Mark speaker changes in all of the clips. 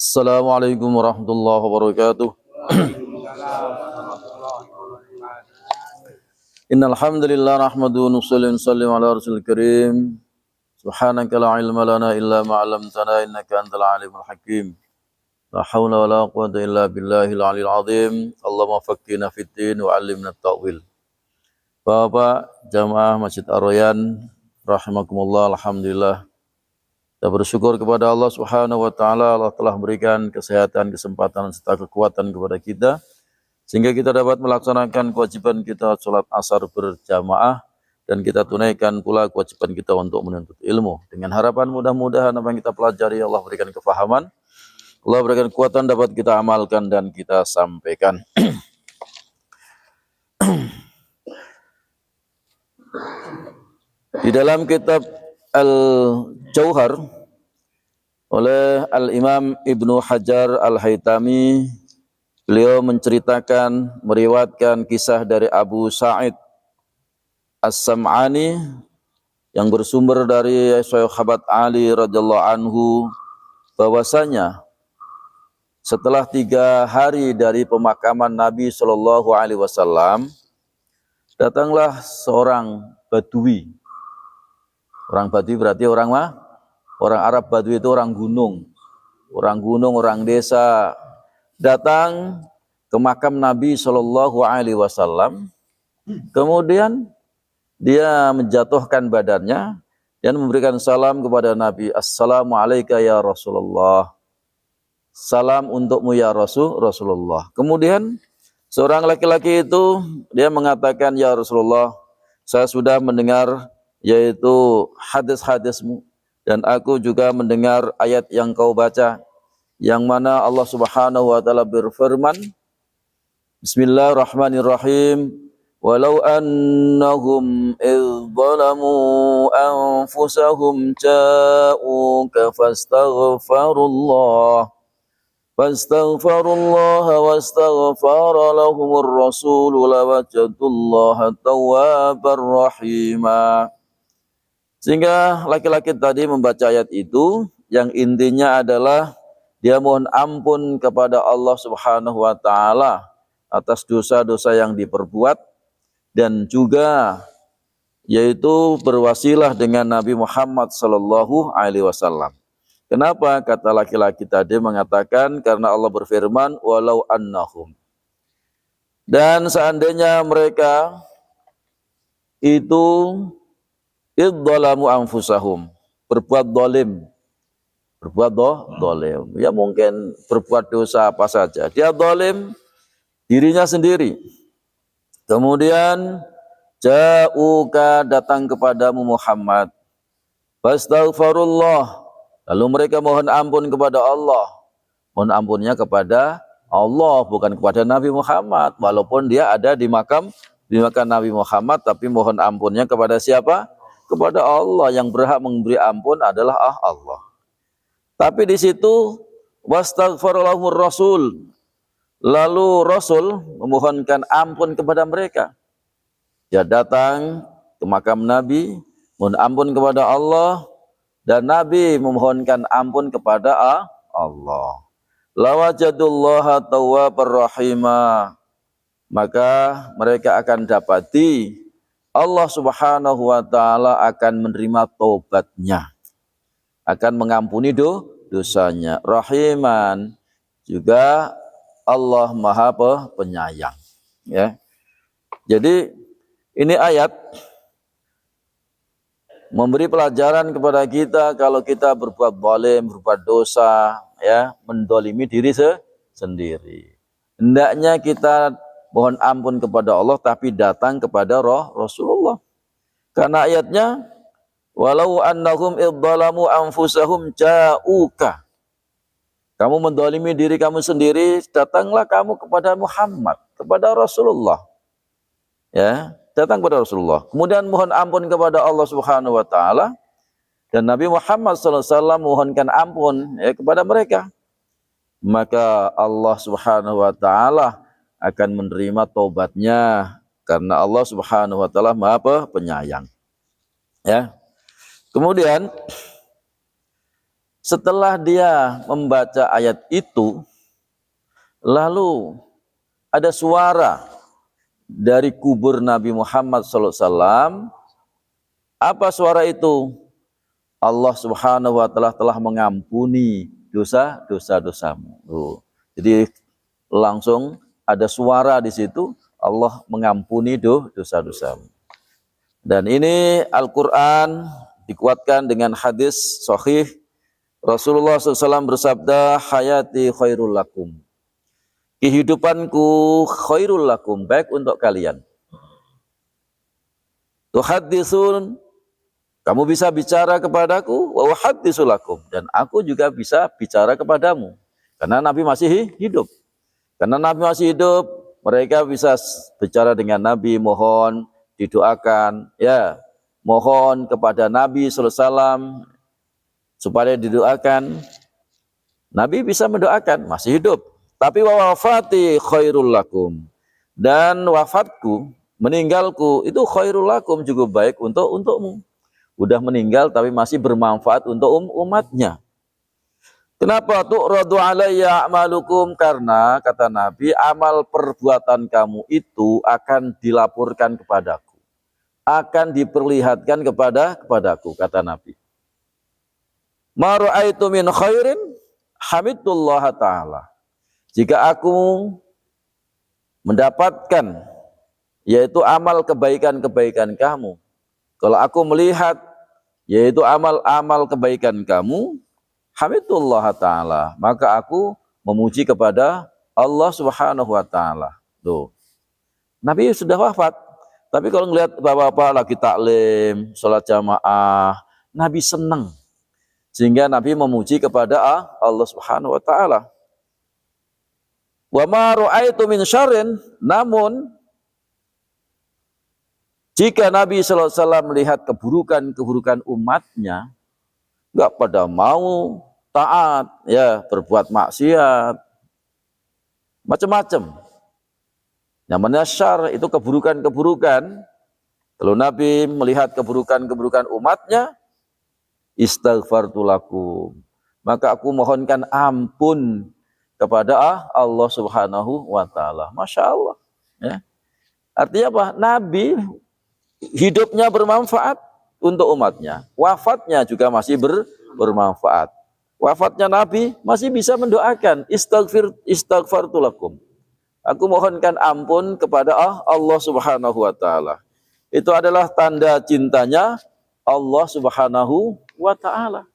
Speaker 1: Assalamualaikum warahmatullahi wabarakatuh. Innal hamdalillah nahmaduhu wa nusalli wa nusallim ala rasulil karim. Subhanaka la ilma lana illa ma 'allamtana innaka antal alimul hakim. La haula wa la quwwata illa billahil aliyil azim. Allahumma faqqihna fid din wa 'allimna at-ta'wil. Bapak jamaah Masjid Ar-Rayyan rahimakumullah, alhamdulillah. Kita bersyukur kepada Allah Subhanahu wa taala. Allah telah berikan kesehatan, kesempatan serta kekuatan kepada kita sehingga kita dapat melaksanakan kewajiban kita salat asar berjamaah dan kita tunaikan pula kewajiban kita untuk menuntut ilmu. Dengan harapan mudah-mudahan apa yang kita pelajari Allah berikan kefahaman, Allah berikan kekuatan dapat kita amalkan dan kita sampaikan. Di dalam kitab Al-Jauhar oleh Al-Imam Ibnu Hajar Al-Haytami, beliau menceritakan, meriwayatkan kisah dari Abu Sa'id As-Sam'ani yang bersumber dari Sahabat Ali radhiyallahu anhu bahwasanya setelah 3 hari dari pemakaman Nabi Shallallahu alaihi wasallam, datanglah seorang Badui. Orang Badui berarti orang Arab. Badui itu orang gunung, orang desa, datang ke makam Nabi Shallallahu alaihi wasallam. Kemudian dia menjatuhkan badannya dan memberikan salam kepada Nabi. Assalamualaikum ya Rasulullah. Salam untukmu ya Rasulullah. Kemudian seorang laki-laki itu dia mengatakan, ya Rasulullah, saya sudah mendengar yaitu hadis-hadismu dan aku juga mendengar ayat yang kau baca yang mana Allah Subhanahu wa taala berfirman, Bismillahirrahmanirrahim, walau annahum idh zalamu anfusahum ja'uka fastaghfirullah wastaghfara lahumur rasul lawajadallaha tawwabar rahima. Sehingga laki-laki tadi membaca ayat itu yang intinya adalah dia mohon ampun kepada Allah Subhanahu wa taala atas dosa-dosa yang diperbuat dan juga yaitu berwasilah dengan Nabi Muhammad sallallahu alaihi wasallam. Kenapa kata laki-laki tadi mengatakan? Karena Allah berfirman walau annahum, dan seandainya mereka itu idzalamu anfusahum, berbuat zalim, ya mungkin berbuat dosa apa saja, dia zalim dirinya sendiri, kemudian ja'uka, datang kepadamu Muhammad, fastaghfirullah, lalu mereka mohon ampun kepada Allah. Mohon ampunnya kepada Allah, bukan kepada Nabi Muhammad, walaupun dia ada di makam Nabi Muhammad, tapi mohon ampunnya kepada siapa? Kepada Allah. Yang berhak memberi ampun adalah Allah. Tapi di situ wastaghfarallahumur rasul, lalu Rasul memohonkan ampun kepada mereka. Dia datang ke makam Nabi, mohon ampun kepada Allah, dan Nabi memohonkan ampun kepada Allah. Lawajadullaha tawwabar rahima, maka mereka akan dapati Allah Subhanahu wa taala akan menerima taubatnya, akan mengampuni dosanya. Rahiman, juga Allah Maha Penyayang, ya. Jadi ini ayat memberi pelajaran kepada kita kalau kita berbuat zalim, berbuat dosa, ya, mendolimi diri sendiri. Hendaknya kita mohon ampun kepada Allah tapi datang kepada Rasulullah. Karena ayatnya walau annahum idzalamu anfusahum ja'uka. Kamu mendolimi diri kamu sendiri, datanglah kamu kepada Muhammad, kepada Rasulullah. Ya, datang kepada Rasulullah. Kemudian mohon ampun kepada Allah Subhanahu wa taala, dan Nabi Muhammad sallallahu alaihi wasallam mohonkan ampun ya kepada mereka. Maka Allah Subhanahu wa taala akan menerima taubatnya karena Allah Subhanahu wa taala Maha Penyayang. Ya. Kemudian Setelah dia membaca ayat itu, lalu ada suara dari kubur Nabi Muhammad SAW. Apa suara itu? Allah Subhanahu wa Ta'ala telah mengampuni dosa-dosamu. Jadi langsung ada suara di situ, Allah mengampuni dosa-dosamu. Dan ini Al-Quran dikuatkan dengan hadis sahih. Rasulullah SAW bersabda, hayati khairul lakum. Kehidupanku khairul lakum, baik untuk kalian. Tuhaddisun, kamu bisa bicara kepadaku, wa uhaddisu lakum, dan aku juga bisa bicara kepadamu. Karena Nabi masih hidup. Karena Nabi masih hidup, mereka bisa bicara dengan Nabi, mohon didoakan, ya, mohon kepada Nabi SAW supaya didoakan. Nabi bisa mendoakan, masih hidup. Tapi wa wafati khairul lakum, dan wafatku, meninggalku itu khairul lakum, juga baik untukmu. Udah meninggal tapi masih bermanfaat untuk umatnya. Kenapa? Tu'radu alayya a'malukum, karena kata Nabi, amal perbuatan kamu itu akan dilaporkan kepadaku, akan diperlihatkan kepadaku, kata Nabi. Ma ra'aitu min khairin hamidullah ta'ala. Jika aku mendapatkan, yaitu amal kebaikan-kebaikan kamu, kalau aku melihat, yaitu amal-amal kebaikan kamu, hamidullah ta'ala, maka aku memuji kepada Allah Subhanahu wa Ta'ala. Tuh. Nabi sudah wafat, tapi kalau ngelihat bapak-bapak lagi taklim, sholat jamaah, Nabi senang. Sehingga Nabi memuji kepada Allah Subhanahu wa Ta'ala. Wa ma ra'aitu min syarrin, namun jika Nabi SAW melihat keburukan-keburukan umatnya, enggak pada mau taat, ya, berbuat maksiat, macam-macam. Namanya syar, itu keburukan-keburukan. Kalau Nabi melihat keburukan-keburukan umatnya, istaghfartu lakum, maka aku mohonkan ampun kepada Allah Subhanahu wa Ta'ala. Masya Allah. Ya. Artinya apa? Nabi hidupnya bermanfaat untuk umatnya. Wafatnya juga masih bermanfaat. Wafatnya Nabi masih bisa mendoakan, istaghfartu lakum. Aku mohonkan ampun kepada Allah Subhanahu wa Ta'ala. Itu adalah tanda cintanya Allah Subhanahu wa Ta'ala.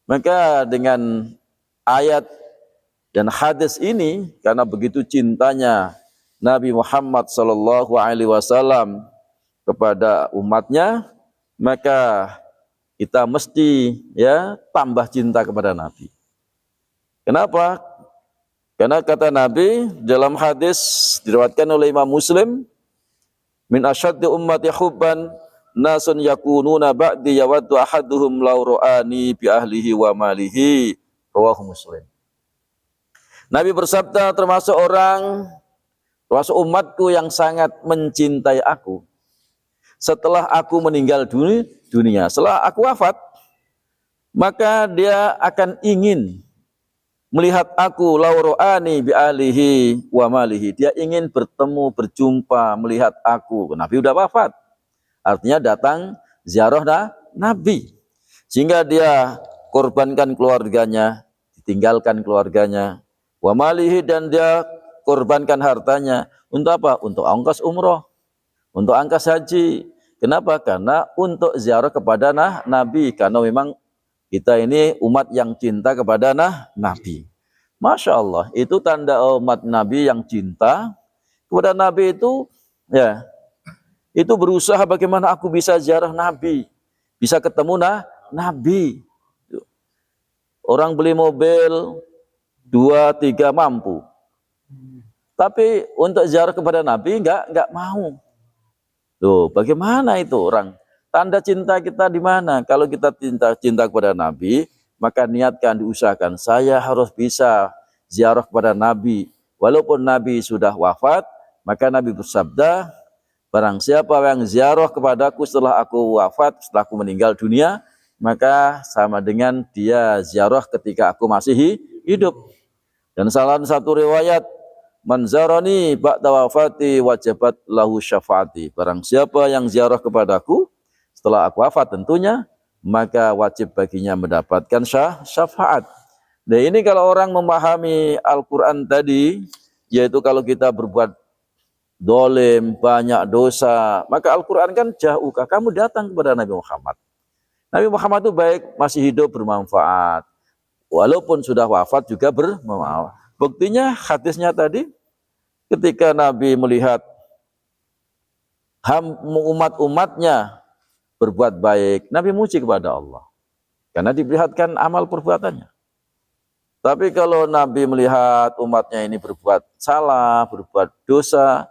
Speaker 1: Maka dengan ayat dan hadis ini, karena begitu cintanya Nabi Muhammad SAW kepada umatnya, maka kita mesti, ya, tambah cinta kepada Nabi. Kenapa? Karena kata Nabi dalam hadis diriwayatkan oleh Imam Muslim, min asyaddi ummati hubban nasun yakununa ba'di yawaddu ahaduhum law ra'ani bi ahlihi wa malihi, rawahu Muslim. Nabi bersabda, termasuk umatku yang sangat mencintai aku setelah aku meninggal dunia, setelah aku wafat, maka dia akan ingin melihat aku, law ra'ani bi ahlihi wa malihi. Dia ingin bertemu, berjumpa, melihat aku. Nabi udah wafat. Artinya datang ziarah Nabi. Sehingga dia korbankan keluarganya, ditinggalkan keluarganya, wa malihi, dan dia korbankan hartanya. Untuk apa? Untuk ongkos umroh, untuk ongkos haji. Kenapa? Karena untuk ziarah kepada Nabi. Karena memang kita ini umat yang cinta kepada Nabi. Masya Allah, itu tanda umat Nabi yang cinta kepada Nabi itu, ya, itu berusaha bagaimana aku bisa ziarah Nabi, bisa ketemu Nabi. Orang beli mobil 2, 3 mampu, tapi untuk ziarah kepada Nabi enggak mau. Loh, bagaimana itu orang? Tanda cinta kita di mana? Kalau kita cinta kepada Nabi, maka niatkan, diusahakan, saya harus bisa ziarah kepada Nabi. Walaupun Nabi sudah wafat, maka Nabi bersabda, barang siapa yang ziarah kepadaku setelah aku wafat, setelah aku meninggal dunia, maka sama dengan dia ziarah ketika aku masih hidup. Dan salah satu riwayat, man zarani ba'da wafati wajabat lahu syafaati. Barang siapa yang ziarah kepadaku setelah aku wafat tentunya, maka wajib baginya mendapatkan syafaat. Nah ini kalau orang memahami Al-Quran tadi, yaitu kalau kita berbuat dolim, banyak dosa, maka Al-Quran kan jauhkah, kamu datang kepada Nabi Muhammad. Nabi Muhammad itu baik, masih hidup bermanfaat. Walaupun sudah wafat juga bermanfaat. Buktinya hadisnya tadi, ketika Nabi melihat umat-umatnya berbuat baik, Nabi muji kepada Allah. Karena diperlihatkan amal perbuatannya. Tapi kalau Nabi melihat umatnya ini berbuat salah, berbuat dosa,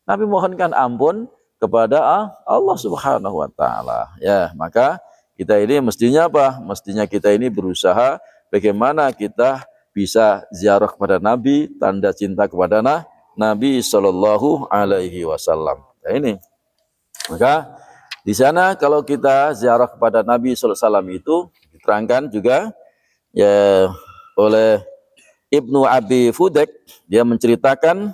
Speaker 1: Nabi mohonkan ampun kepada Allah Subhanahu wa taala. Ya, maka kita ini mestinya apa? Mestinya kita ini berusaha bagaimana kita bisa ziarah kepada Nabi, tanda cinta kepada Nabi Shallallahu Alaihi Wasallam. Nah ini, maka di sana kalau kita ziarah kepada Nabi Sallallahu Alaihi Wasallam itu diterangkan juga ya oleh Ibnu Abi Fudek, dia menceritakan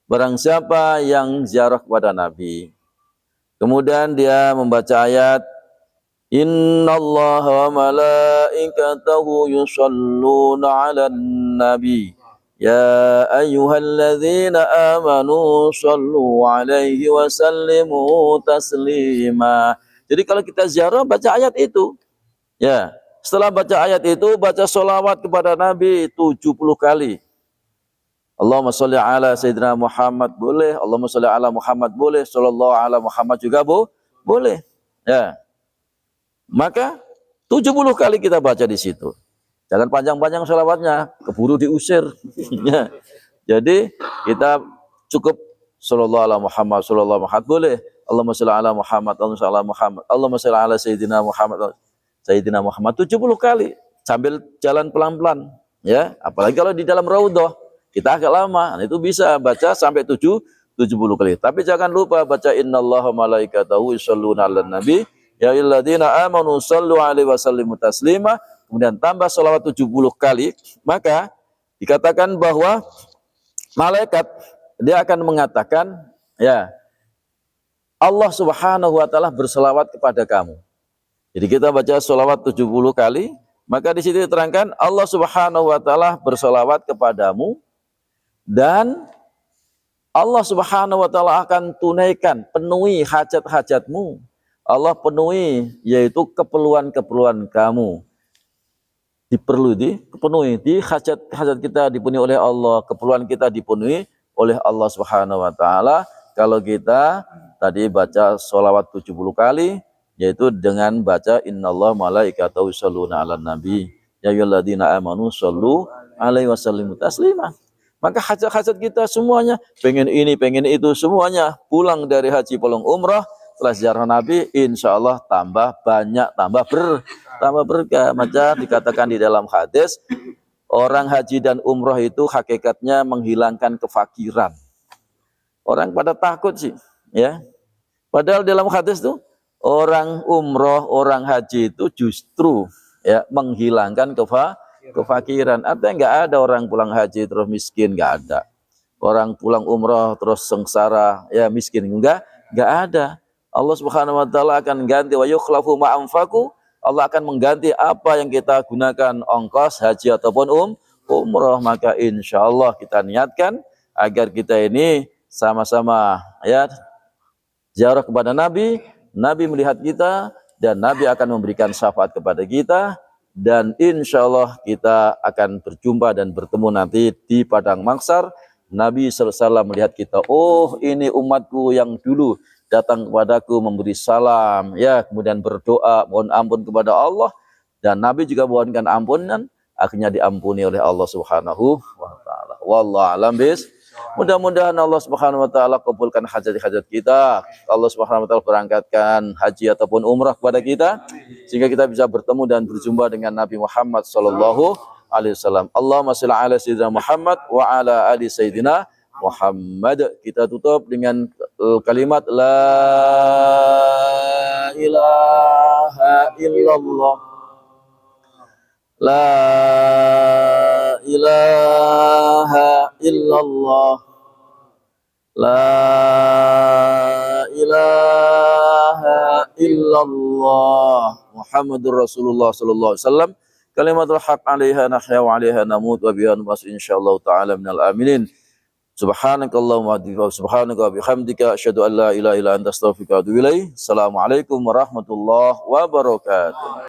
Speaker 1: barang siapa yang ziarah kepada Nabi, kemudian dia membaca ayat Innallaha wa malaikatahu yusalluna 'alan nabi ya ayyuhalladzina amanu sallu 'alaihi wa sallimu taslima. Jadi kalau kita ziarah baca ayat itu. Ya, setelah baca ayat itu baca sholawat kepada Nabi 70 kali. Allahumma sholli ala Sayyidina Muhammad boleh, Allahumma sholli ala Muhammad boleh, sallallahu ala Muhammad juga boleh. Ya. Maka 70 kali kita baca di situ. Jangan panjang-panjang sholawatnya, keburu diusir. Ya. Jadi kita cukup sallallahu ala Muhammad, sallallahu Muhammad boleh, Allahumma sholli ala Muhammad, Allahumma sholli ala Muhammad, Allahumma sholli ala Sayyidina Muhammad, Sayyidina Muhammad 70 kali sambil jalan pelan-pelan. Ya, apalagi kalau di dalam raudhah kita agak lama, itu bisa baca sampai 70 kali. Tapi jangan lupa baca innallaha malaikatahu yusholluna 'alan nabi ya ayyuhalladzina amanu shallu 'alaihi wa sallimu taslima, kemudian tambah sholawat 70 kali, maka dikatakan bahwa malaikat dia akan mengatakan ya Allah Subhanahu wa taala berselawat kepada kamu. Jadi kita baca sholawat 70 kali, maka di situ diterangkan Allah Subhanahu wa taala berselawat kepadamu dan Allah Subhanahu wa taala akan tunaikan, penuhi hajat-hajatmu. Allah penuhi yaitu keperluan-keperluan kamu. Dipenuhi, di hajat kita dipenuhi oleh Allah, keperluan kita dipenuhi oleh Allah Subhanahu wa taala kalau kita tadi baca sholawat 70 kali, yaitu dengan baca innallaha malaikatahu yusholluna 'alan nabi ya ayyuhalladzina amanu shollu 'alaihi wa sallimu taslima. Maka hajat-hajat kita semuanya, pengen ini, pengen itu, semuanya pulang dari haji pulang umrah setelah ziarah Nabi, insya Allah tambah banyak, tambah berkah. Macam dikatakan di dalam hadis, orang haji dan umrah itu hakikatnya menghilangkan kefakiran. Orang pada takut sih, ya. Padahal dalam hadis itu orang umrah, orang haji itu justru ya menghilangkan kefakiran. Artinya nggak ada orang pulang haji terus miskin, nggak ada. Orang pulang umrah terus sengsara, ya miskin, nggak ada. Allah Subhanahu wa taala akan ganti wa yukhlafu ma anfaqu. Allah akan mengganti apa yang kita gunakan ongkos haji ataupun umrah. Maka insya Allah kita niatkan agar kita ini sama-sama ya ziarah kepada Nabi. Nabi melihat kita dan Nabi akan memberikan syafaat kepada kita. Dan insya Allah kita akan berjumpa dan bertemu nanti di padang mahsyar. Nabi SAW melihat kita, oh ini umatku yang dulu datang kepadaku memberi salam, ya kemudian berdoa mohon ampun kepada Allah, dan Nabi juga mohonkan ampunan, akhirnya diampuni oleh Allah Subhanahu wa taala. Wallahu a'lam bis. Mudah-mudahan Allah Subhanahu wa taala kabulkan hajat-hajat kita. Allah Subhanahu wa taala berangkatkan haji ataupun umrah kepada kita sehingga kita bisa bertemu dan berjumpa dengan Nabi Muhammad sallallahu alaihi wasallam. Allahumma shalli ala sayyidina Muhammad wa ala ali sayyidina Muhammad. Kita tutup dengan kalimat la ilaha ilaha illallah. La ilaha illallah. La ilaha illallah. Muhammadur Rasulullah sallallahu alaihi wasallam. Kalimatul haq 'alaiha nahya wa 'alaiha namut wa biha nub'ats insyaallah taala minal aminin. Subhanakallahumma wa subhanaka wa bihamdika asyhadu an la ilaha illa anta astaghfiruka wa atubu ilaik. Assalamualaikum warahmatullahi wabarakatuh.